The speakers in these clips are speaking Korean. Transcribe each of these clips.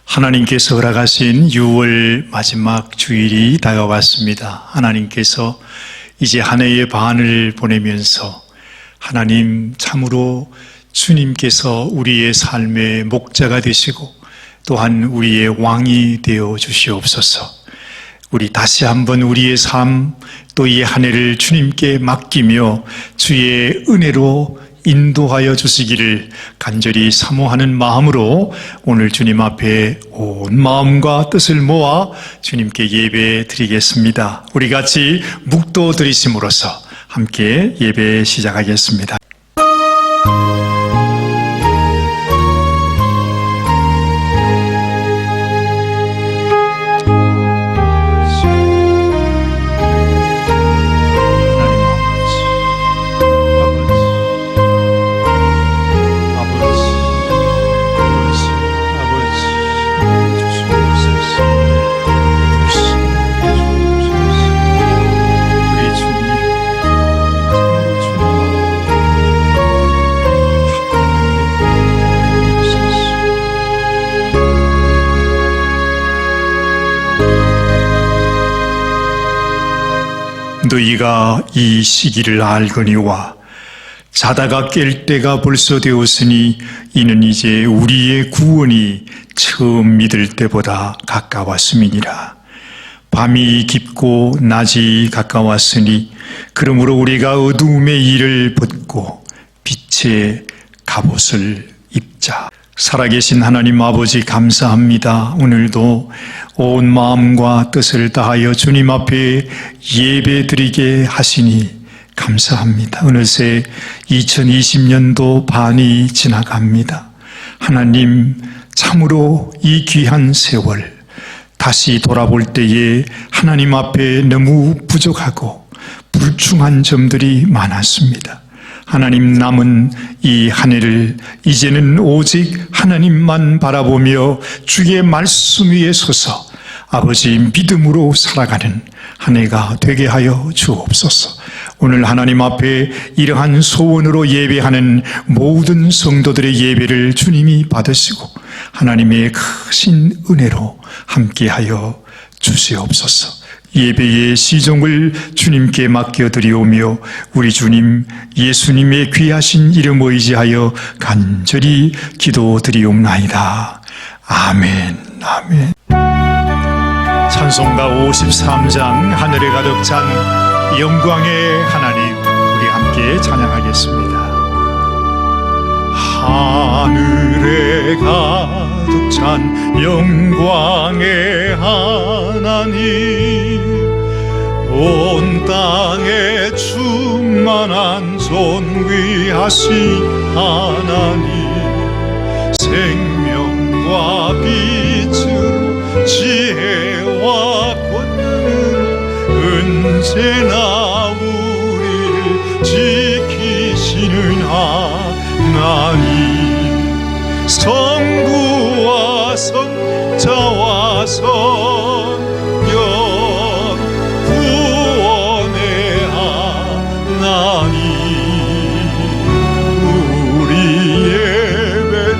하나님께서 허락하신 6월 마지막 주일이 다가왔습니다. 하나님께서 이제 한 해의 반을 보내면서 하나님 참으로 주님께서 우리의 삶의 목자가 되시고 또한 우리의 왕이 되어 주시옵소서. 우리 다시 한번 우리의 삶 또 이 한 해를 주님께 맡기며 주의 은혜로 인도하여 주시기를 간절히 사모하는 마음으로 오늘 주님 앞에 온 마음과 뜻을 모아 주님께 예배 드리겠습니다. 우리 같이 묵도 드리심으로써 함께 예배 시작하겠습니다. 너희가 이 시기를 알거니와 자다가 깰 때가 벌써 되었으니 이는 이제 우리의 구원이 처음 믿을 때보다 가까웠음이니라. 밤이 깊고 낮이 가까웠으니 그러므로 우리가 어두움의 일을 벗고 빛의 갑옷을 입자. 살아계신 하나님 아버지 감사합니다. 오늘도 온 마음과 뜻을 다하여 주님 앞에 예배드리게 하시니 감사합니다. 어느새 2020년도 반이 지나갑니다. 하나님 참으로 이 귀한 세월 다시 돌아볼 때에 하나님 앞에 너무 부족하고 불충한 점들이 많았습니다. 하나님 남은 이 한 해를 이제는 오직 하나님만 바라보며 주의 말씀 위에 서서 아버지 믿음으로 살아가는 한 해가 되게 하여 주옵소서. 오늘 하나님 앞에 이러한 소원으로 예배하는 모든 성도들의 예배를 주님이 받으시고 하나님의 크신 은혜로 함께하여 주시옵소서. 예배의 시종을 주님께 맡겨드리오며 우리 주님 예수님의 귀하신 이름 의지하여 간절히 기도드리옵나이다. 아멘. 아멘. 찬송가 53장 하늘에 가득 찬 영광의 하나님, 우리 함께 찬양하겠습니다. 하늘에 가득 찬 영광의 하나님, 온 땅에 충만한 존귀하신 하나님, 생명과 빛으로 지혜와 권능으로 언제나 우리를 지키시는 하나님, 성부와 성자와 성령 구원의 하나님, 우리 예배를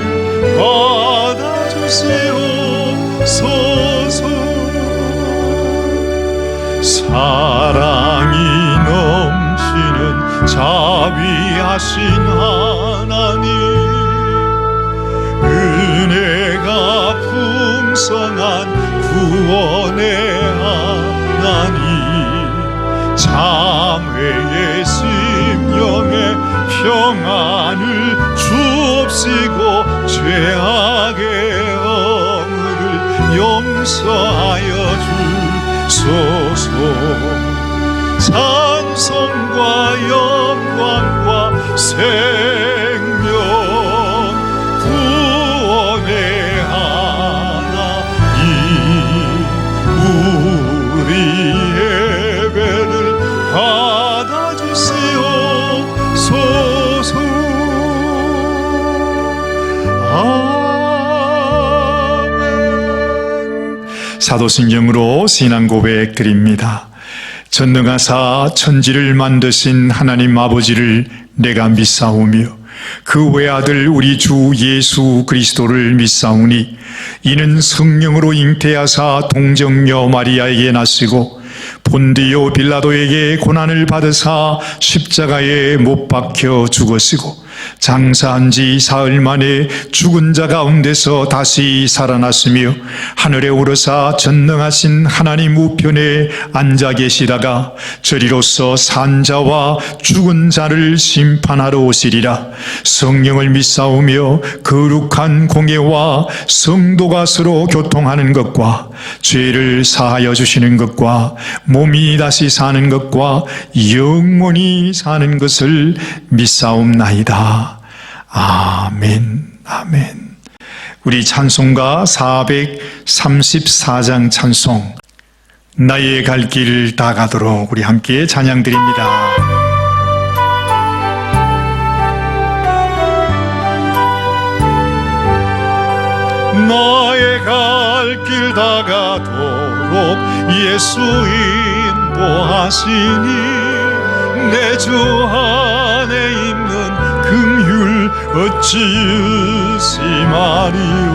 받아주시옵소서. 사랑이 넘치는 자비하신 하나님, 은혜가 풍성한 구원의 하나님, 참회의 심령에 평안을 주옵시고 죄악의 허물을 용서하여 주소서. 찬송과 영광과 생명 구원의 하나님, 우리 예배를 받아주시옵소서. 아멘. 사도신경으로 신앙 고백 드립니다. 전능하사 천지를 만드신 하나님 아버지를 내가 믿사오며 그 외아들 우리 주 예수 그리스도를 믿사오니 이는 성령으로 잉태하사 동정녀 마리아에게 나시고 본디오 빌라도에게 고난을 받으사 십자가에 못 박혀 죽으시고 장사한 지 사흘 만에 죽은 자 가운데서 다시 살아났으며 하늘에 오르사 전능하신 하나님 우편에 앉아 계시다가 저리로서 산 자와 죽은 자를 심판하러 오시리라. 성령을 믿사오며 거룩한 공예와 성도가 서로 교통하는 것과 죄를 사하여 주시는 것과 몸이 다시 사는 것과 영원히 사는 것을 믿사옵나이다. 아멘, 아멘. 우리 찬송가 434장 찬송, 나의 갈 길 다 가도록 우리 함께 찬양 드립니다. 나의 갈 길 다 가도록 예수 인도하시니 내 주 안에 있는 긍휼 어찌 의심하리요.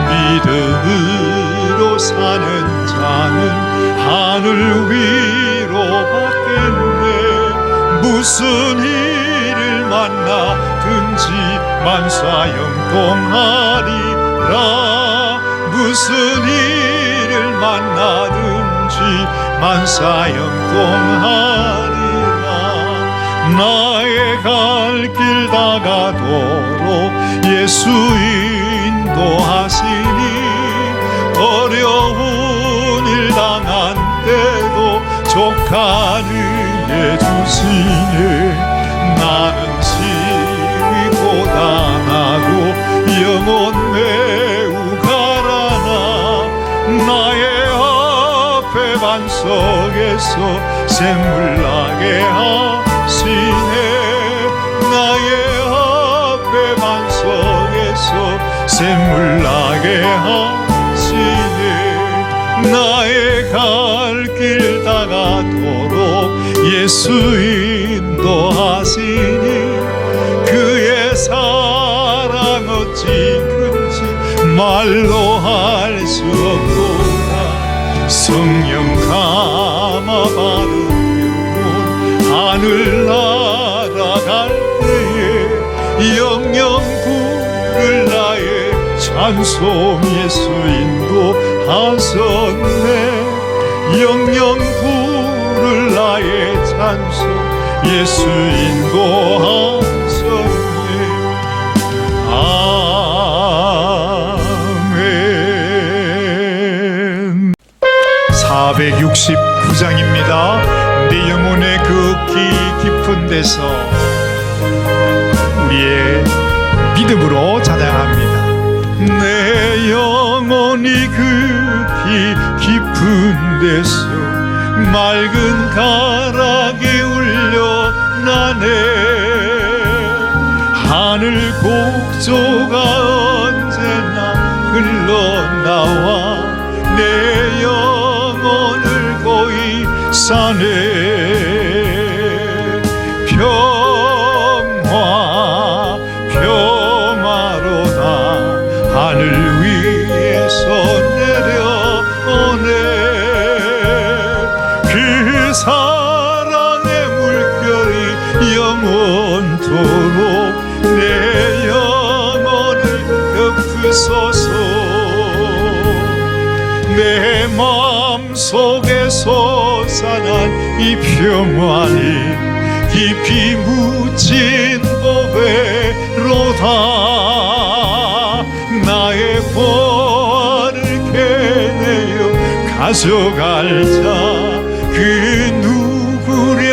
믿음으로 사는 자는 하늘 위로 받겠네. 무슨 일을 만나든지 만사형통하리라. 무슨 일을 만나든지 만사형통하리라. 나의 갈 길 다 가도록 예수 인도하시니 어려운 일 당한 때도 족한 은혜 주시네. 나는 시위 고단하고 영혼 매우 가라나 나의 앞에 반석에서 샘물 나게 하시네. 나의 앞에 반석에서 샘물 나게 하시네. 나의 갈 길 다 가도록 예수 인도하시니 그의 사랑 어찌 큰지 말로 할 수 없구나. 성령 감화 받은 영혼 하늘 날아갈 때에 영영 부를 나의 찬송 예수 인도하셨네. 영영 부를 나의 찬송 예수 인도하셨네. 아멘. 469장입니다. 내 영혼의 그 깊은 데서 우리의 믿음으로 찬양합니다. 내 영혼이 그 깊은 데서 맑은 가락이 울려나네. 하늘 곡조가 언제나 흘러나와 내 영혼을 고이 싸네. 평화로다 하늘 위에서 내려오네. 그 사랑의 물결이 영원토록 내 영혼을 덮으소서. 내 마음속에 솟아난 이 평화는 깊이 묻힌 보배로다. 나의 보화를 캐내어 가져갈 자 그 누구랴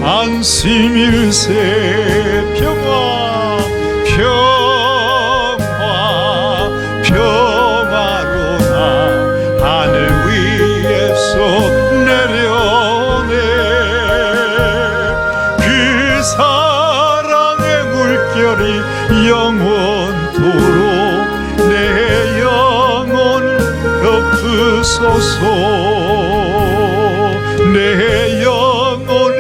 안심일세. 평화로다 하늘 위에서 내려오네. 그 사랑의 물결이 영원토록 내 영혼을 덮으소서. 내 영혼에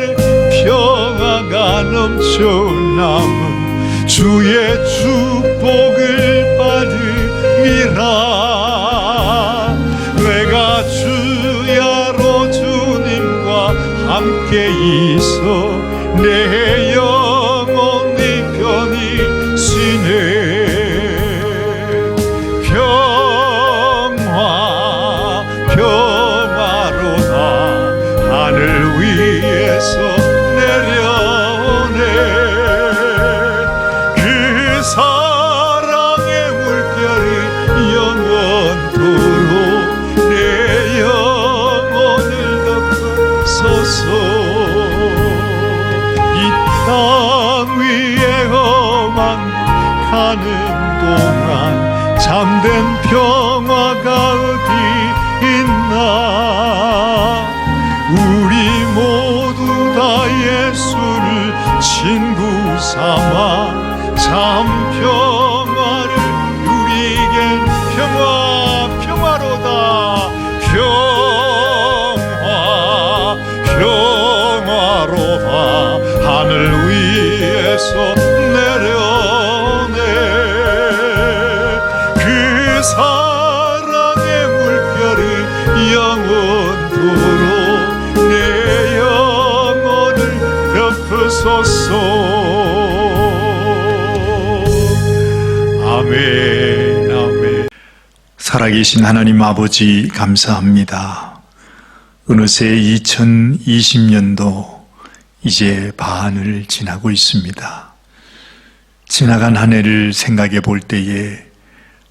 평화가 넘쳐남은 주의 축복을 받으리라. 내가 주야로 주님과 함께 있어 내 영혼이 편히 쉬네. 평화로다 하늘 위에서 내려오네. 그 사랑의 물결이 영원토록 내 영혼을 덮어서서 이 땅 위에 가는 동안 참된 평화가 어디 있나. 우리 모두 다 예수를 친구 삼아 참 평화를 누리겐. 평화로다. 평화로다 하늘 위에서 내려오네. 그 사랑의 물결이 영원토록 내 영혼을 덮으소서. 아멘, 아멘. 살아계신 하나님 아버지 감사합니다. 어느새 2020년도 이제 반을 지나고 있습니다. 지나간 한 해를 생각해 볼 때에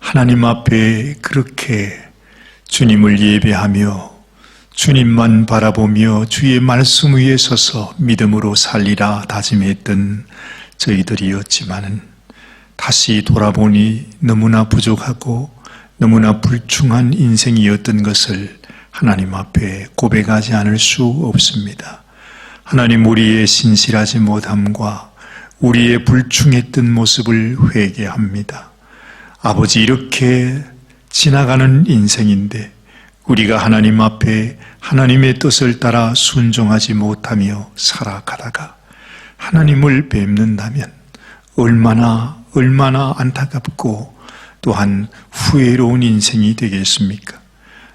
하나님 앞에 그렇게 주님을 예배하며 주님만 바라보며 주의 말씀 위에 서서 믿음으로 살리라 다짐했던 저희들이었지만 다시 돌아보니 너무나 부족하고 너무나 불충한 인생이었던 것을 하나님 앞에 고백하지 않을 수 없습니다. 하나님, 우리의 신실하지 못함과 우리의 불충했던 모습을 회개합니다. 아버지, 이렇게 지나가는 인생인데 우리가 하나님 앞에 하나님의 뜻을 따라 순종하지 못하며 살아가다가 하나님을 뵙는다면 얼마나 안타깝고 또한 후회로운 인생이 되겠습니까?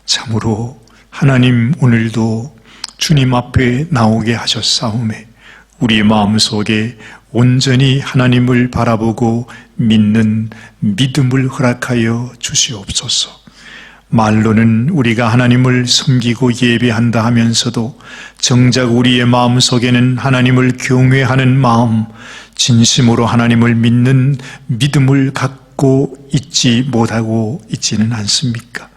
참으로 하나님, 오늘도 주님 앞에 나오게 하셨사오매 우리의 마음속에 온전히 하나님을 바라보고 믿는 믿음을 허락하여 주시옵소서. 말로는 우리가 하나님을 섬기고 예배한다 하면서도 정작 우리의 마음속에는 하나님을 경외하는 마음, 진심으로 하나님을 믿는 믿음을 갖고 있지 못하고 있지는 않습니까?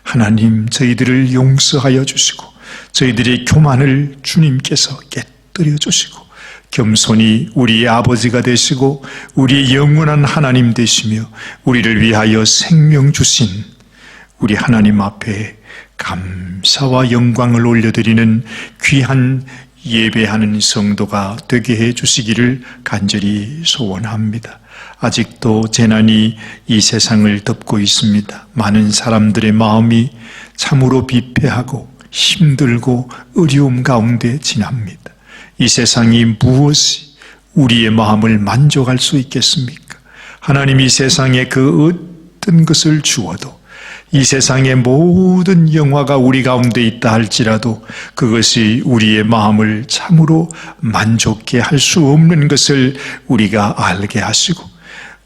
하나님, 저희들을 용서하여 주시고 저희들의 교만을 주님께서 깨뜨려 주시고 겸손히 우리의 아버지가 되시고 우리의 영원한 하나님 되시며 우리를 위하여 생명 주신 우리 하나님 앞에 감사와 영광을 올려드리는 귀한 예배하는 성도가 되게 해 주시기를 간절히 소원합니다. 아직도 재난이 이 세상을 덮고 있습니다. 많은 사람들의 마음이 참으로 비폐하고 힘들고 어려움 가운데 지납니다. 이 세상이 무엇이 우리의 마음을 만족할 수 있겠습니까? 하나님, 이 세상에 그 어떤 것을 주어도 이 세상의 모든 영화가 우리 가운데 있다 할지라도 그것이 우리의 마음을 참으로 만족케 할 수 없는 것을 우리가 알게 하시고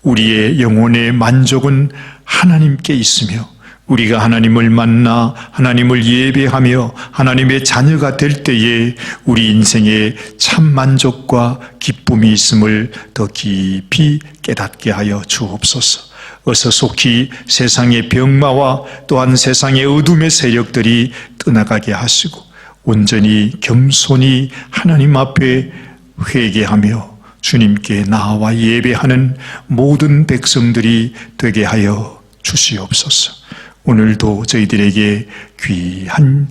우리의 영혼의 만족은 하나님께 있으며 우리가 하나님을 만나 하나님을 예배하며 하나님의 자녀가 될 때에 우리 인생에 참 만족과 기쁨이 있음을 더 깊이 깨닫게 하여 주옵소서. 어서 속히 세상의 병마와 또한 세상의 어둠의 세력들이 떠나가게 하시고 온전히 겸손히 하나님 앞에 회개하며 주님께 나와 예배하는 모든 백성들이 되게 하여 주시옵소서. 오늘도 저희들에게 귀한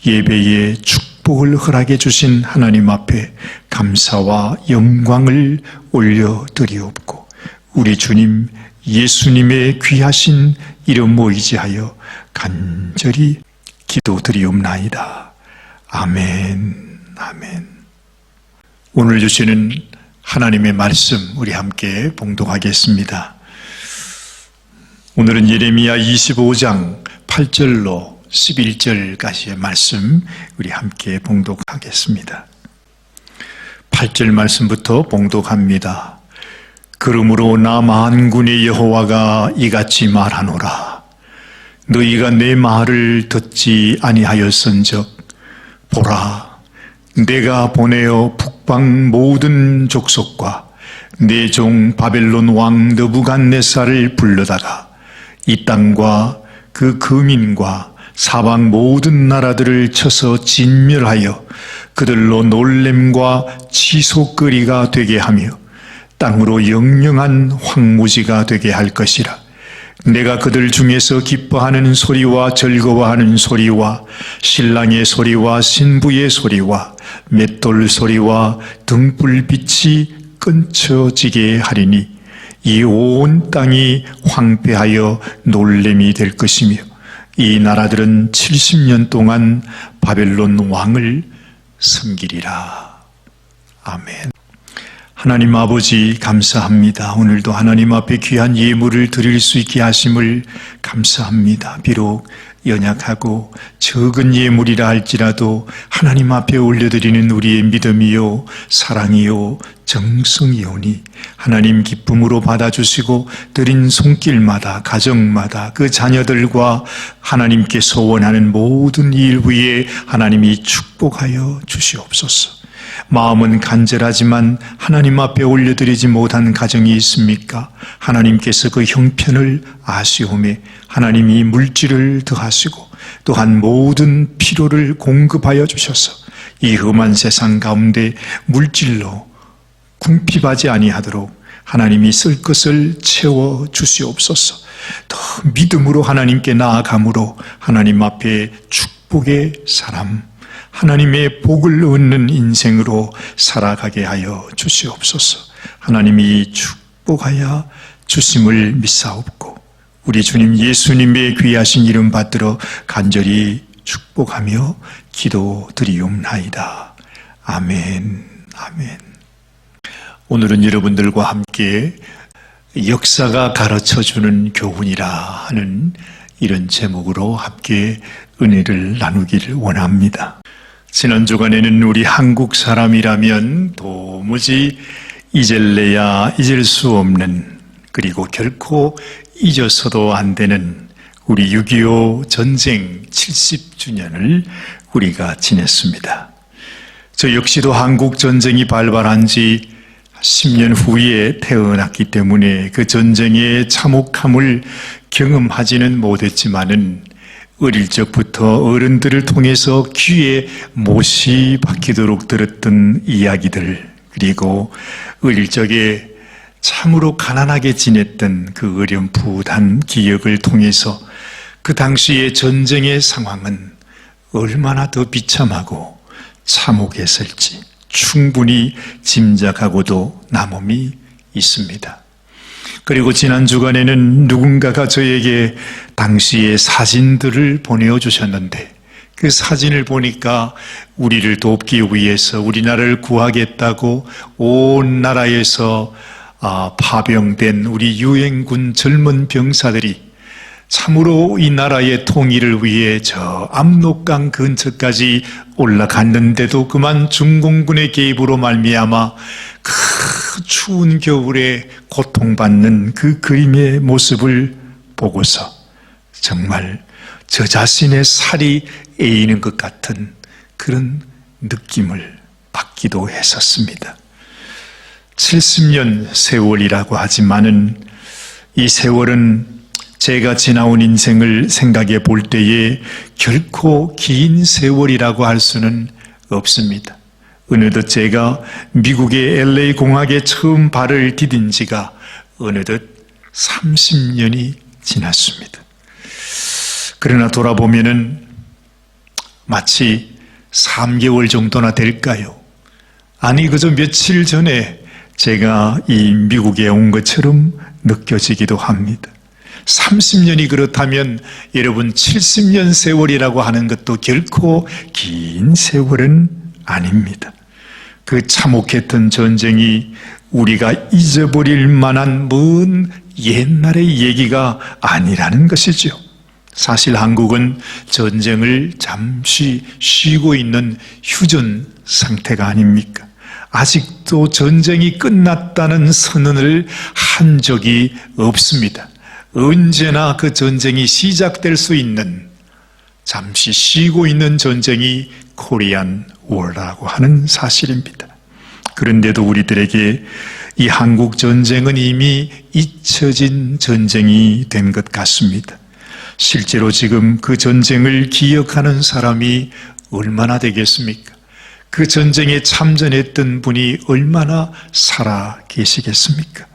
예배의 축복을 허락해 주신 하나님 앞에 감사와 영광을 올려드리옵고 우리 주님 예수님의 귀하신 이름 의지하여 간절히 기도드리옵나이다. 아멘, 아멘. 오늘 주시는 하나님의 말씀 우리 함께 봉독하겠습니다. 오늘은 예레미야 25장 8절로 11절까지의 말씀 우리 함께 봉독하겠습니다. 8절 말씀부터 봉독합니다. 그러므로 나 만군의 여호와가 이같이 말하노라. 너희가 내 말을 듣지 아니하였은즉 보라, 내가 보내어 북방 모든 족속과 내 종 바벨론 왕 느부갓네살을 불러다가 이 땅과 그 거민과 사방 모든 나라들을 쳐서 진멸하여 그들로 놀램과 치솟거리가 되게 하며 땅으로 영영한 황무지가 되게 할 것이라. 내가 그들 중에서 기뻐하는 소리와 즐거워하는 소리와 신랑의 소리와 신부의 소리와 맷돌 소리와 등불빛이 끊쳐지게 하리니 이 온 땅이 황폐하여 놀램이 될 것이며 이 나라들은 70년 동안 바벨론 왕을 섬기리라. 아멘. 하나님 아버지 감사합니다. 오늘도 하나님 앞에 귀한 예물을 드릴 수 있게 하심을 감사합니다. 비록 연약하고 적은 예물이라 할지라도 하나님 앞에 올려드리는 우리의 믿음이요 사랑이요 정성이오니 하나님 기쁨으로 받아주시고 드린 손길마다 가정마다 그 자녀들과 하나님께 소원하는 모든 일 위에 하나님이 축복하여 주시옵소서. 마음은 간절하지만 하나님 앞에 올려드리지 못한 가정이 있습니까? 하나님께서 그 형편을 아시오매 하나님이 물질을 더하시고 또한 모든 필요를 공급하여 주셔서 이 험한 세상 가운데 물질로 궁핍하지 아니하도록 하나님이 쓸 것을 채워 주시옵소서. 더 믿음으로 하나님께 나아감으로 하나님 앞에 축복의 사람, 하나님의 복을 얻는 인생으로 살아가게 하여 주시옵소서. 하나님이 축복하여 주심을 믿사옵고 우리 주님 예수님의 귀하신 이름 받들어 간절히 축복하며 기도드리옵나이다. 아멘. 아멘. 오늘은 여러분들과 함께 역사가 가르쳐주는 교훈이라 하는 이런 제목으로 함께 은혜를 나누기를 원합니다. 지난 주간에는 우리 한국 사람이라면 도무지 잊을래야 잊을 수 없는, 그리고 결코 잊어서도 안 되는 우리 6.25 전쟁 70주년을 우리가 지냈습니다. 저 역시도 한국 전쟁이 발발한 지 10년 후에 태어났기 때문에 그 전쟁의 참혹함을 경험하지는 못했지만은 어릴 적부터 어른들을 통해서 귀에 못이 박히도록 들었던 이야기들, 그리고 어릴 적에 참으로 가난하게 지냈던 그 어렴풋한 기억을 통해서 그 당시의 전쟁의 상황은 얼마나 더 비참하고 참혹했을지 충분히 짐작하고도 남음이 있습니다. 그리고 지난 주간에는 누군가가 저에게 당시의 사진들을 보내주셨는데 그 사진을 보니까 우리를 돕기 위해서 우리나라를 구하겠다고 온 나라에서 파병된 우리 유엔군 젊은 병사들이 참으로 이 나라의 통일을 위해 저 압록강 근처까지 올라갔는데도 그만 중공군의 개입으로 말미암아 그 추운 겨울에 고통받는 그 그림의 모습을 보고서 정말 저 자신의 살이 에이는 것 같은 그런 느낌을 받기도 했었습니다. 70년 세월이라고 하지만은 이 세월은 제가 지나온 인생을 생각해 볼 때에 결코 긴 세월이라고 할 수는 없습니다. 어느덧 제가 미국의 LA 공항에 처음 발을 디딘 지가 어느덧 30년이 지났습니다. 그러나 돌아보면은 마치 3개월 정도나 될까요? 아니 그저 며칠 전에 제가 이 미국에 온 것처럼 느껴지기도 합니다. 30년이 그렇다면 여러분 70년 세월이라고 하는 것도 결코 긴 세월은 아닙니다. 그 참혹했던 전쟁이 우리가 잊어버릴 만한 먼 옛날의 얘기가 아니라는 것이죠. 사실 한국은 전쟁을 잠시 쉬고 있는 휴전 상태가 아닙니까? 아직도 전쟁이 끝났다는 선언을 한 적이 없습니다. 언제나 그 전쟁이 시작될 수 있는, 잠시 쉬고 있는 전쟁이 코리안 워라고 하는 사실입니다. 그런데도 우리들에게 이 한국 전쟁은 이미 잊혀진 전쟁이 된 것 같습니다. 실제로 지금 그 전쟁을 기억하는 사람이 얼마나 되겠습니까? 그 전쟁에 참전했던 분이 얼마나 살아 계시겠습니까?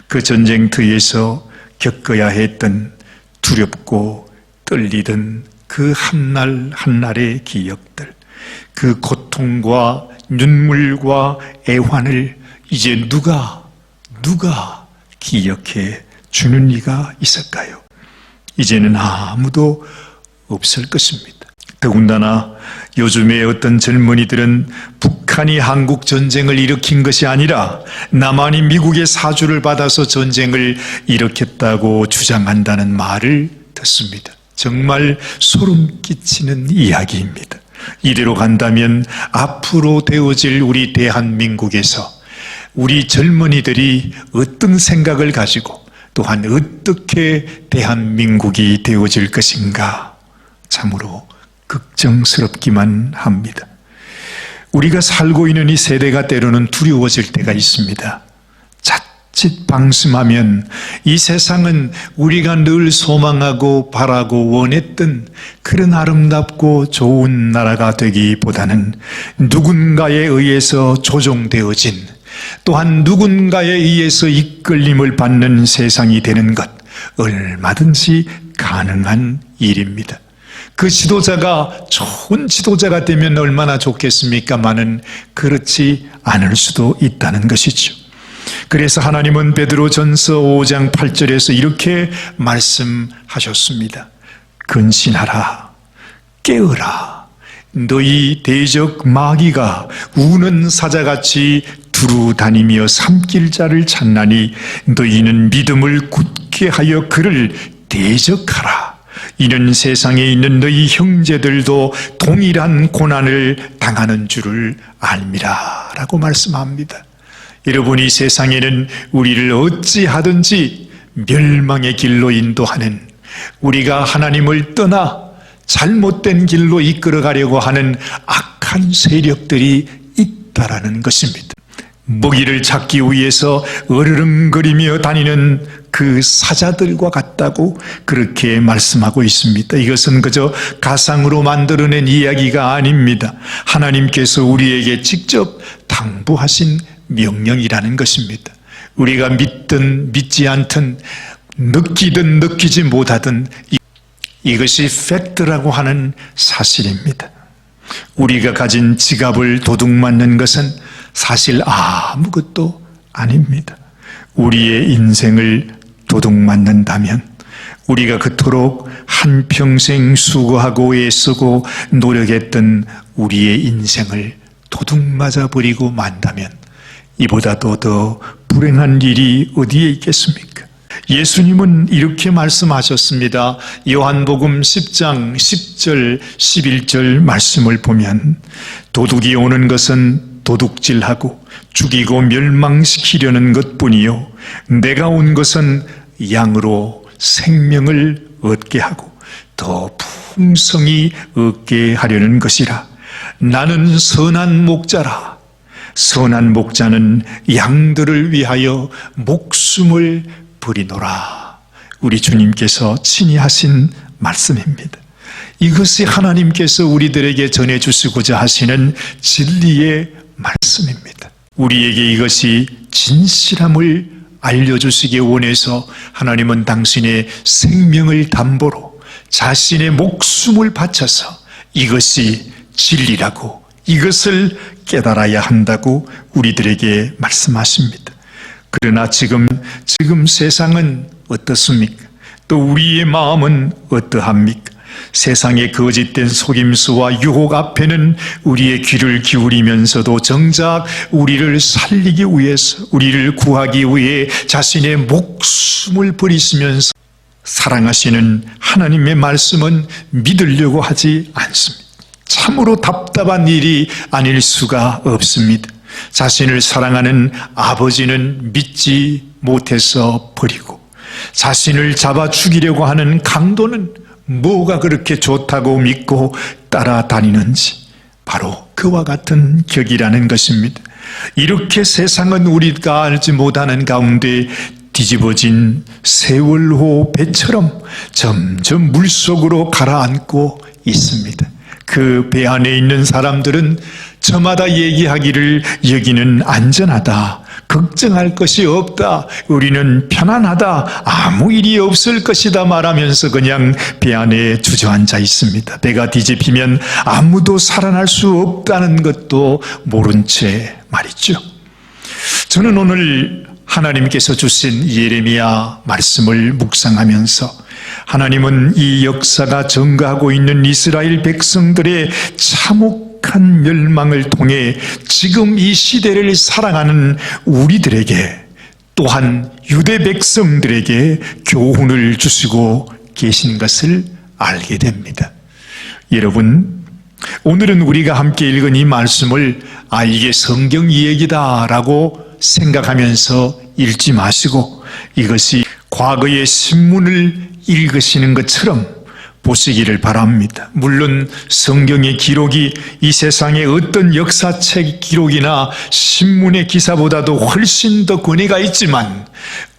그 전쟁터에서 겪어야 했던 두렵고 떨리던 그 한날 한날의 기억들, 그 고통과 눈물과 애환을 이제 누가 기억해 주는 이가 있을까요? 이제는 아무도 없을 것입니다. 더군다나 요즘에 어떤 젊은이들은 북한이 한국 전쟁을 일으킨 것이 아니라 남한이 미국의 사주를 받아서 전쟁을 일으켰다고 주장한다는 말을 듣습니다. 정말 소름 끼치는 이야기입니다. 이대로 간다면 앞으로 되어질 우리 대한민국에서 우리 젊은이들이 어떤 생각을 가지고 또한 어떻게 대한민국이 되어질 것인가 참으로 걱정스럽기만 합니다. 우리가 살고 있는 이 세대가 때로는 두려워질 때가 있습니다. 자칫 방심하면 이 세상은 우리가 늘 소망하고 바라고 원했던 그런 아름답고 좋은 나라가 되기보다는 누군가에 의해서 조종되어진, 또한 누군가에 의해서 이끌림을 받는 세상이 되는 것, 얼마든지 가능한 일입니다. 그 지도자가 좋은 지도자가 되면 얼마나 좋겠습니까마는 그렇지 않을 수도 있다는 것이죠. 그래서 하나님은 베드로전서 5장 8절에서 이렇게 말씀하셨습니다. 근신하라, 깨어라. 너희 대적 마귀가 우는 사자같이 두루 다니며 삼킬 자를 찾나니 너희는 믿음을 굳게 하여 그를 대적하라. 이는 세상에 있는 너희 형제들도 동일한 고난을 당하는 줄을 알미라 라고 말씀합니다. 여러분, 이 세상에는 우리를 어찌하든지 멸망의 길로 인도하는, 우리가 하나님을 떠나 잘못된 길로 이끌어가려고 하는 악한 세력들이 있다라는 것입니다. 먹이를 찾기 위해서 으르렁거리며 다니는 그 사자들과 같다고 그렇게 말씀하고 있습니다. 이것은 그저 가상으로 만들어낸 이야기가 아닙니다. 하나님께서 우리에게 직접 당부하신 명령이라는 것입니다. 우리가 믿든 믿지 않든 느끼든 느끼지 못하든 이것이 팩트라고 하는 사실입니다. 우리가 가진 지갑을 도둑맞는 것은 사실 아무것도 아닙니다. 우리의 인생을 도둑맞는다면 우리가 그토록 한평생 수고하고 애쓰고 노력했던 우리의 인생을 도둑맞아 버리고 만다면 이보다도 더 불행한 일이 어디에 있겠습니까? 예수님은 이렇게 말씀하셨습니다. 요한복음 10장 10절 11절 말씀을 보면 도둑이 오는 것은 도둑질하고 죽이고 멸망시키려는 것뿐이요 내가 온 것은 양으로 생명을 얻게 하고 더 풍성히 얻게 하려는 것이라. 나는 선한 목자라. 선한 목자는 양들을 위하여 목숨을 버리노라. 우리 주님께서 친히 하신 말씀입니다. 이것이 하나님께서 우리들에게 전해주시고자 하시는 진리의 말씀입니다. 우리에게 이것이 진실함을 알려주시기 원해서 하나님은 당신의 생명을 담보로 자신의 목숨을 바쳐서 이것이 진리라고, 이것을 깨달아야 한다고 우리들에게 말씀하십니다. 그러나 지금 세상은 어떻습니까? 또 우리의 마음은 어떠합니까? 세상의 거짓된 속임수와 유혹 앞에는 우리의 귀를 기울이면서도 정작 우리를 살리기 위해서, 우리를 구하기 위해 자신의 목숨을 버리시면서 사랑하시는 하나님의 말씀은 믿으려고 하지 않습니다. 참으로 답답한 일이 아닐 수가 없습니다. 자신을 사랑하는 아버지는 믿지 못해서 버리고, 자신을 잡아 죽이려고 하는 강도는 뭐가 그렇게 좋다고 믿고 따라다니는지 바로 그와 같은 격이라는 것입니다. 이렇게 세상은 우리가 알지 못하는 가운데 뒤집어진 세월호 배처럼 점점 물속으로 가라앉고 있습니다. 그 배 안에 있는 사람들은 저마다 얘기하기를 여기는 안전하다, 걱정할 것이 없다, 우리는 편안하다, 아무 일이 없을 것이다 말하면서 그냥 배 안에 주저앉아 있습니다. 배가 뒤집히면 아무도 살아날 수 없다는 것도 모른 채 말이죠. 저는 오늘 하나님께서 주신 예레미야 말씀을 묵상하면서 하나님은 이 역사가 증가하고 있는 이스라엘 백성들의 참혹한 멸망을 통해 지금 이 시대를 살아가는 우리들에게, 또한 유대 백성들에게 교훈을 주시고 계신 것을 알게 됩니다. 여러분, 오늘은 우리가 함께 읽은 이 말씀을 이게 성경 이야기다라고 생각하면서 읽지 마시고 이것이 과거의 신문을 읽으시는 것처럼 보시기를 바랍니다. 물론 성경의 기록이 이 세상의 어떤 역사책 기록이나 신문의 기사보다도 훨씬 더 권위가 있지만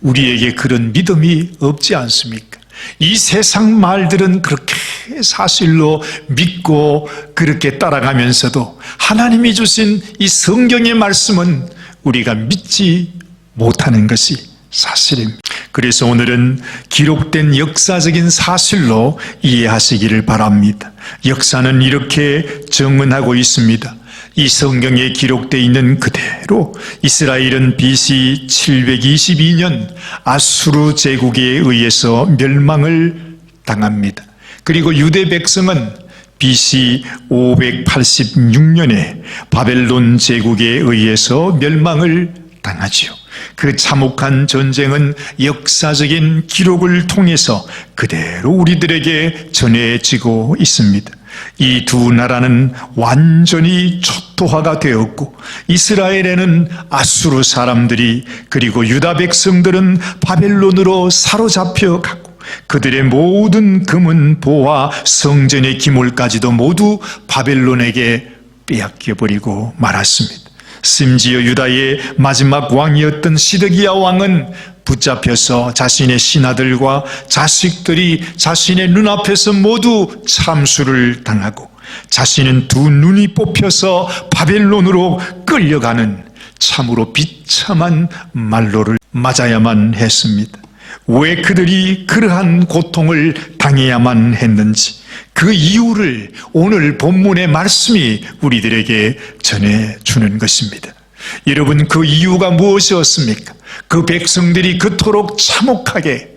우리에게 그런 믿음이 없지 않습니까? 이 세상 말들은 그렇게 사실로 믿고 그렇게 따라가면서도 하나님이 주신 이 성경의 말씀은 우리가 믿지 못하는 것이 사실입니다. 그래서 오늘은 기록된 역사적인 사실로 이해하시기를 바랍니다. 역사는 이렇게 정언하고 있습니다. 이 성경에 기록되어 있는 그대로 이스라엘은 BC 722년 아수르 제국에 의해서 멸망을 당합니다. 그리고 유대 백성은 BC 586년에 바벨론 제국에 의해서 멸망을 당하지요. 그 참혹한 전쟁은 역사적인 기록을 통해서 그대로 우리들에게 전해지고 있습니다. 이 두 나라는 완전히 초토화가 되었고 이스라엘에는 아수르 사람들이, 그리고 유다 백성들은 바벨론으로 사로잡혀 갔고 그들의 모든 금은 보화, 성전의 기물까지도 모두 바벨론에게 빼앗겨버리고 말았습니다. 심지어 유다의 마지막 왕이었던 시드기야 왕은 붙잡혀서 자신의 신하들과 자식들이 자신의 눈앞에서 모두 참수를 당하고 자신은 두 눈이 뽑혀서 바벨론으로 끌려가는 참으로 비참한 말로를 맞아야만 했습니다. 왜 그들이 그러한 고통을 당해야만 했는지 그 이유를 오늘 본문의 말씀이 우리들에게 전해주는 것입니다. 여러분, 그 이유가 무엇이었습니까? 그 백성들이 그토록 참혹하게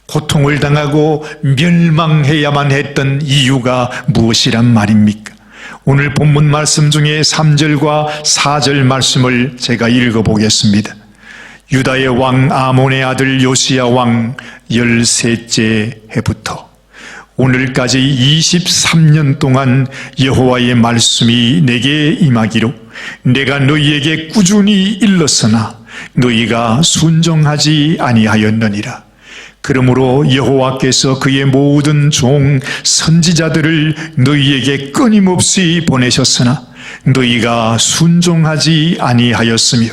고통을 당하고 멸망해야만 했던 이유가 무엇이란 말입니까? 오늘 본문 말씀 중에 3절과 4절 말씀을 제가 읽어보겠습니다. 유다의 왕 아몬의 아들 요시야 왕 13째 해부터 오늘까지 23년 동안 여호와의 말씀이 내게 임하기로 내가 너희에게 꾸준히 일렀으나 너희가 순종하지 아니하였느니라. 그러므로 여호와께서 그의 모든 종 선지자들을 너희에게 끊임없이 보내셨으나 너희가 순종하지 아니하였으며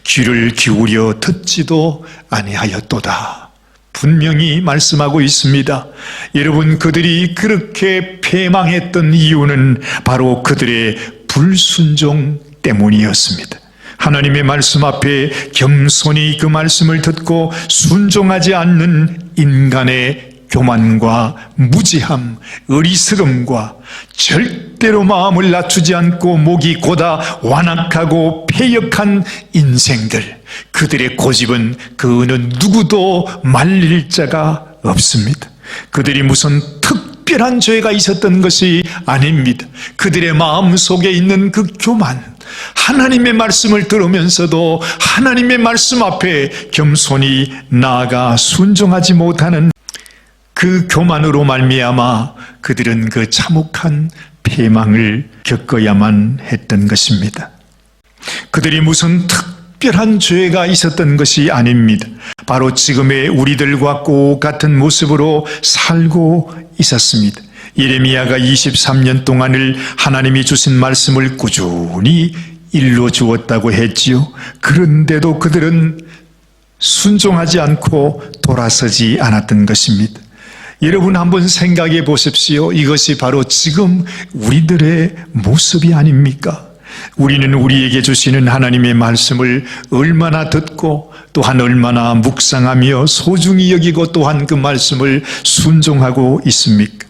귀를 기울여 듣지도 아니하였도다. 분명히 말씀하고 있습니다. 여러분, 그들이 그렇게 패망했던 이유는 바로 그들의 불순종 때문이었습니다. 하나님의 말씀 앞에 겸손히 그 말씀을 듣고 순종하지 않는 인간의 교만과 무지함, 어리석음과 절대로 마음을 낮추지 않고 목이 고다 완악하고 패역한 인생들, 그들의 고집은 그 어느 누구도 말릴 자가 없습니다. 그들이 무슨 특별한 죄가 있었던 것이 아닙니다. 그들의 마음 속에 있는 그 교만, 하나님의 말씀을 들으면서도 하나님의 말씀 앞에 겸손히 나아가 순종하지 못하는 그 교만으로 말미암아 그들은 그 참혹한 패망을 겪어야만 했던 것입니다. 그들이 무슨 특별한 죄가 있었던 것이 아닙니다. 바로 지금의 우리들과 똑같은 모습으로 살고 있었습니다. 예레미야가 23년 동안을 하나님이 주신 말씀을 꾸준히 일러주었다고 했지요. 그런데도 그들은 순종하지 않고 돌아서지 않았던 것입니다. 여러분 한번 생각해 보십시오. 이것이 바로 지금 우리들의 모습이 아닙니까? 우리는 우리에게 주시는 하나님의 말씀을 얼마나 듣고 또한 얼마나 묵상하며 소중히 여기고 또한 그 말씀을 순종하고 있습니까?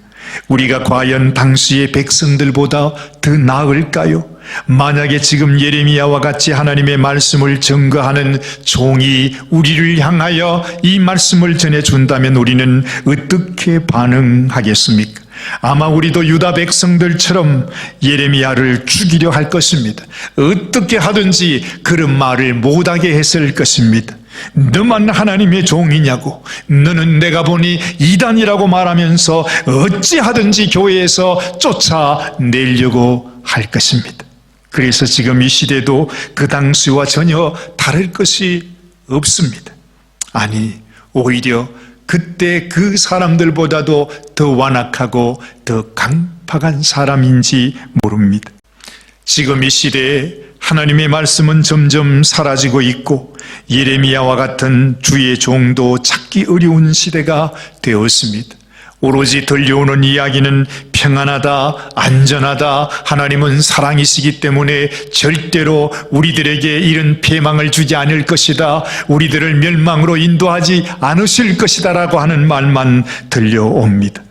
우리가 과연 당시의 백성들보다 더 나을까요? 만약에 지금 예레미야와 같이 하나님의 말씀을 증거하는 종이 우리를 향하여 이 말씀을 전해준다면 우리는 어떻게 반응하겠습니까? 아마 우리도 유다 백성들처럼 예레미야를 죽이려 할 것입니다. 어떻게 하든지 그런 말을 못하게 했을 것입니다. 너만 하나님의 종이냐고, 너는 내가 보니 이단이라고 말하면서 어찌하든지 교회에서 쫓아내려고 할 것입니다. 그래서 지금 이 시대도 그 당시와 전혀 다를 것이 없습니다. 아니, 오히려 그때 그 사람들보다도 더 완악하고 더 강팍한 사람인지 모릅니다. 지금 이 시대에 하나님의 말씀은 점점 사라지고 있고 예레미야와 같은 주의 종도 찾기 어려운 시대가 되었습니다. 오로지 들려오는 이야기는 평안하다, 안전하다, 하나님은 사랑이시기 때문에 절대로 우리들에게 이런 패망을 주지 않을 것이다, 우리들을 멸망으로 인도하지 않으실 것이다 라고 하는 말만 들려옵니다.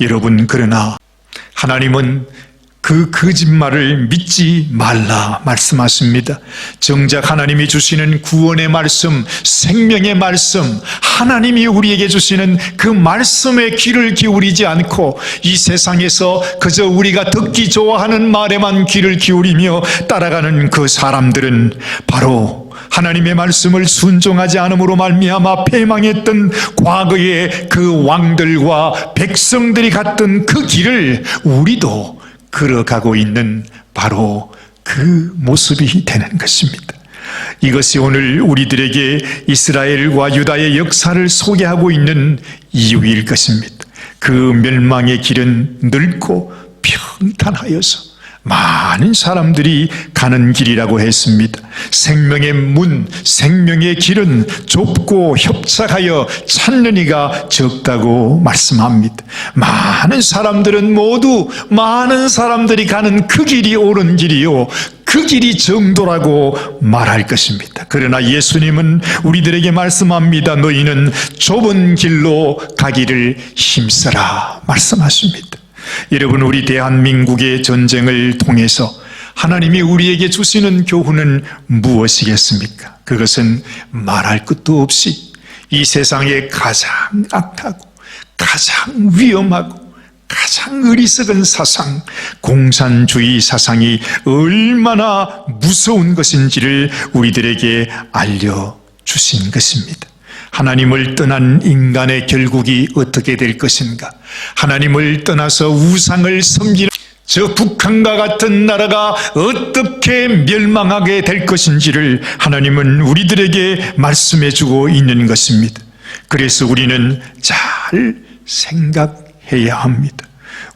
여러분, 그러나 하나님은 그 거짓말을 믿지 말라 말씀하십니다. 정작 하나님이 주시는 구원의 말씀, 생명의 말씀, 하나님이 우리에게 주시는 그 말씀에 귀를 기울이지 않고 이 세상에서 그저 우리가 듣기 좋아하는 말에만 귀를 기울이며 따라가는 그 사람들은 바로 하나님의 말씀을 순종하지 않음으로 말미암아 패망했던 과거의 그 왕들과 백성들이 갔던 그 길을 우리도 걸어가고 있는 바로 그 모습이 되는 것입니다. 이것이 오늘 우리들에게 이스라엘과 유다의 역사를 소개하고 있는 이유일 것입니다. 그 멸망의 길은 넓고 평탄하여서 많은 사람들이 가는 길이라고 했습니다. 생명의 문, 생명의 길은 좁고 협착하여 찾는 이가 적다고 말씀합니다. 많은 사람들은 모두 많은 사람들이 가는 그 길이 옳은 길이요, 그 길이 정도라고 말할 것입니다. 그러나 예수님은 우리들에게 말씀합니다. 너희는 좁은 길로 가기를 힘써라 말씀하십니다. 여러분, 우리 대한민국의 전쟁을 통해서 하나님이 우리에게 주시는 교훈은 무엇이겠습니까? 그것은 말할 것도 없이 이 세상에 가장 악하고 가장 위험하고 가장 어리석은 사상, 공산주의 사상이 얼마나 무서운 것인지를 우리들에게 알려주신 것입니다. 하나님을 떠난 인간의 결국이 어떻게 될 것인가? 하나님을 떠나서 우상을 섬기는 저 북한과 같은 나라가 어떻게 멸망하게 될 것인지를 하나님은 우리들에게 말씀해 주고 있는 것입니다. 그래서 우리는 잘 생각해야 합니다.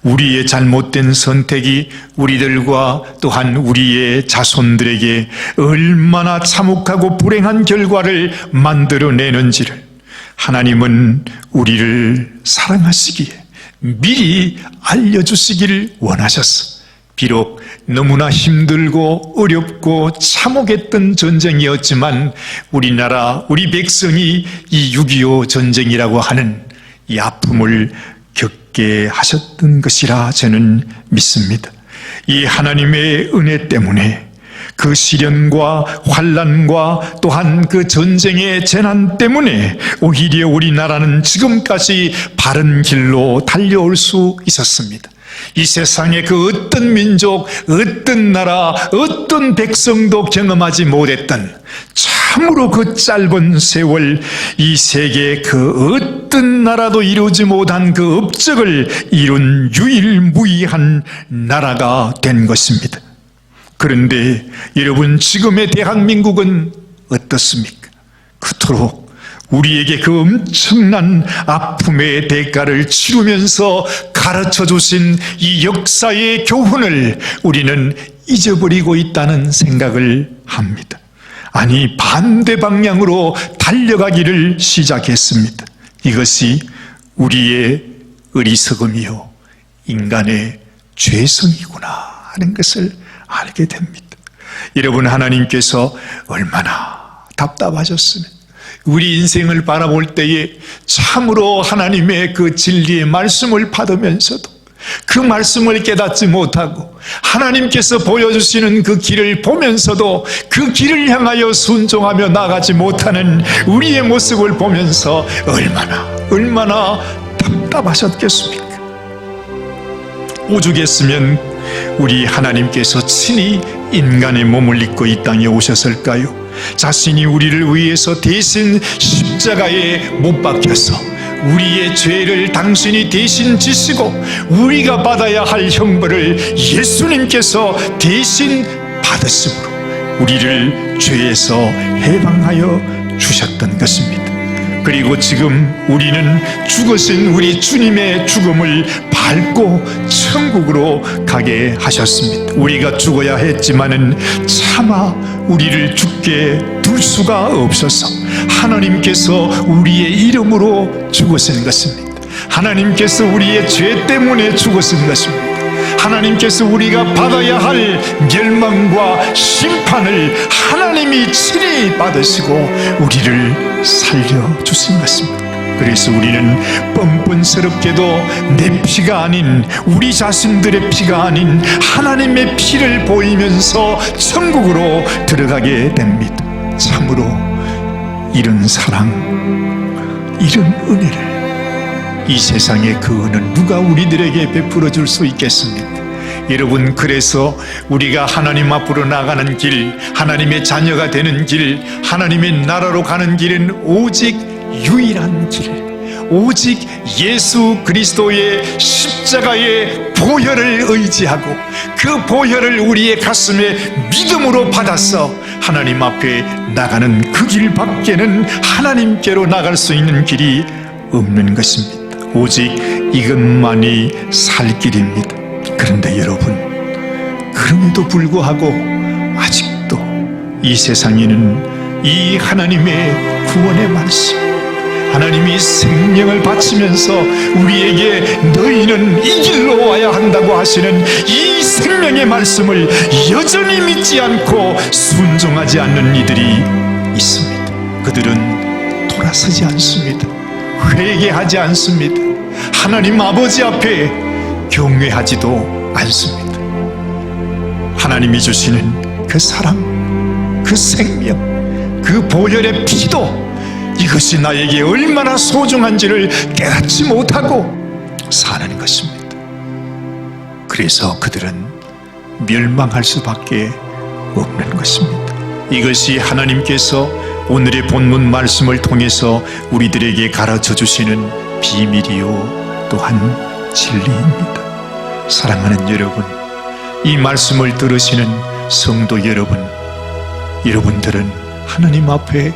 우리의 잘못된 선택이 우리들과 또한 우리의 자손들에게 얼마나 참혹하고 불행한 결과를 만들어내는지를 하나님은 우리를 사랑하시기에 미리 알려주시기를 원하셨어. 비록 너무나 힘들고 어렵고 참혹했던 전쟁이었지만 우리나라, 우리 백성이 이 6.25 전쟁이라고 하는 이 아픔을 겪게 하셨던 것이라 저는 믿습니다. 이 하나님의 은혜 때문에 그 시련과 환난과 또한 그 전쟁의 재난 때문에 오히려 우리나라는 지금까지 바른 길로 달려올 수 있었습니다. 이 세상의 그 어떤 민족, 어떤 나라, 어떤 백성도 경험하지 못했던 참으로 그 짧은 세월 이 세계 그 어떤 나라도 이루지 못한 그 업적을 이룬 유일무이한 나라가 된 것입니다. 그런데 여러분, 지금의 대한민국은 어떻습니까? 그토록 우리에게 그 엄청난 아픔의 대가를 치르면서 가르쳐 주신 이 역사의 교훈을 우리는 잊어버리고 있다는 생각을 합니다. 아니, 반대 방향으로 달려가기를 시작했습니다. 이것이 우리의 어리석음이요 인간의 죄성이구나 하는 것을 알게 됩니다. 여러분, 하나님께서 얼마나 답답하셨으면 우리 인생을 바라볼 때에 참으로 하나님의 그 진리의 말씀을 받으면서도 그 말씀을 깨닫지 못하고 하나님께서 보여주시는 그 길을 보면서도 그 길을 향하여 순종하며 나가지 못하는 우리의 모습을 보면서 얼마나 답답하셨겠습니까? 오죽했으면 우리 하나님께서 친히 인간의 몸을 입고 이 땅에 오셨을까요? 자신이 우리를 위해서 대신 십자가에 못 박혀서 우리의 죄를 당신이 대신 지시고 우리가 받아야 할 형벌을 예수님께서 대신 받으심으로 우리를 죄에서 해방하여 주셨던 것입니다. 그리고 지금 우리는 죽으신 우리 주님의 죽음을 밟고 천국으로 가게 하셨습니다. 우리가 죽어야 했지만은 차마 우리를 죽게 둘 수가 없어서 하나님께서 우리의 이름으로 죽으신 것입니다. 하나님께서 우리의 죄 때문에 죽으신 것입니다. 하나님께서 우리가 받아야 할 멸망과 심판을 하나님이 친히 받으시고 우리를 살려주신 것입니다. 그래서 우리는 뻔뻔스럽게도 내 피가 아닌 우리 자신들의 피가 아닌 하나님의 피를 보이면서 천국으로 들어가게 됩니다. 참으로 이런 사랑, 이런 은혜를 이 세상의 그 은혜는 누가 우리들에게 베풀어 줄 수 있겠습니까? 여러분, 그래서 우리가 하나님 앞으로 나가는 길, 하나님의 자녀가 되는 길, 하나님의 나라로 가는 길은 오직 유일한 길, 오직 예수 그리스도의 십자가의 보혈을 의지하고 그 보혈을 우리의 가슴에 믿음으로 받아서 하나님 앞에 나가는 그 길 밖에는 하나님께로 나갈 수 있는 길이 없는 것입니다. 오직 이것만이 살 길입니다. 그런데 여러분, 그럼에도 불구하고 아직도 이 세상에는 이 하나님의 구원의 말씀, 하나님이 생명을 바치면서 우리에게 너희는 이 길로 와야 한다고 하시는 이 생명의 말씀을 여전히 믿지 않고 순종하지 않는 이들이 있습니다. 그들은 돌아서지 않습니다. 회개하지 않습니다. 하나님 아버지 앞에 경외하지도 않습니다. 하나님이 주시는 그 사랑, 그 생명, 그 보혈의 피도 이것이 나에게 얼마나 소중한지를 깨닫지 못하고 사는 것입니다. 그래서 그들은 멸망할 수밖에 없는 것입니다. 이것이 하나님께서 오늘의 본문 말씀을 통해서 우리들에게 가르쳐 주시는 비밀이요 또한 진리입니다. 사랑하는 여러분, 이 말씀을 들으시는 성도 여러분, 여러분들은 하나님 앞에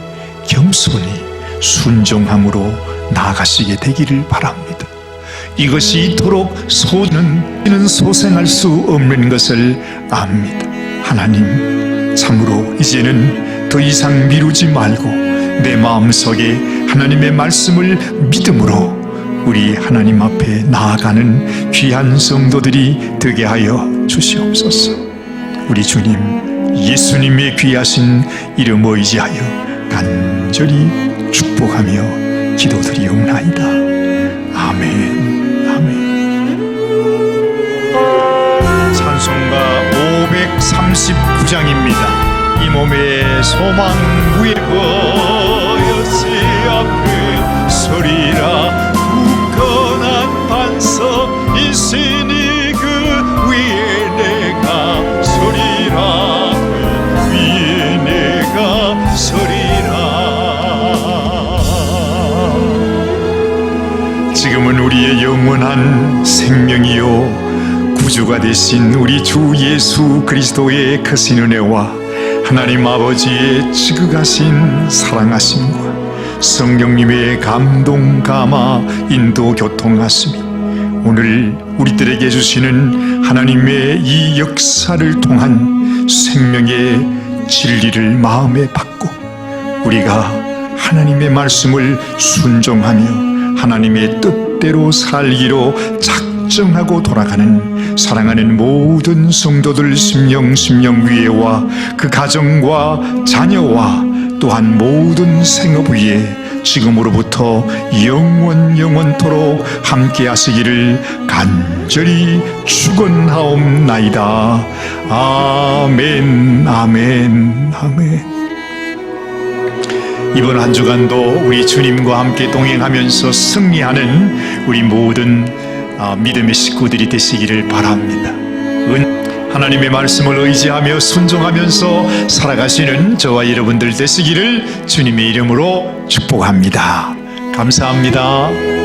겸손히 순종함으로 나아가시게 되기를 바랍니다. 이것이 이토록 소는 소생할 수 없는 것을 압니다. 하나님, 참으로 이제는 더 이상 미루지 말고 내 마음속에 하나님의 말씀을 믿음으로 우리 하나님 앞에 나아가는 귀한 성도들이 되게 하여 주시옵소서. 우리 주님 예수님의 귀하신 이름 의지하여 간절히 축복하며 기도드리옵나이다. 아멘. 아멘. 찬송가 503 39장입니다. 이 몸의 소망 위에 거여지 앞에 서리라. 굳건한 반석 있으니 그 위에 내가 서리라. 그 위에 내가 서리라. 지금은 우리의 영원한 생명이요 구주가 되신 우리 주 예수 그리스도의 크신 은혜와 하나님 아버지의 지극하신 사랑하심과 성령님의 감동 감화 인도 교통하심이 오늘 우리들에게 주시는 하나님의 이 역사를 통한 생명의 진리를 마음에 받고 우리가 하나님의 말씀을 순종하며 하나님의 뜻대로 살기로 작정하고 돌아가는 사랑하는 모든 성도들 심령 위에와 그 가정과 자녀와 또한 모든 생업 위에 지금으로부터 영원토록 함께 하시기를 간절히 축원하옵나이다. 아멘, 아멘, 아멘. 이번 한 주간도 우리 주님과 함께 동행하면서 승리하는 우리 모든 믿음의 식구들이 되시기를 바랍니다. 하나님의 말씀을 의지하며 순종하면서 살아가시는 저와 여러분들 되시기를 주님의 이름으로 축복합니다. 감사합니다.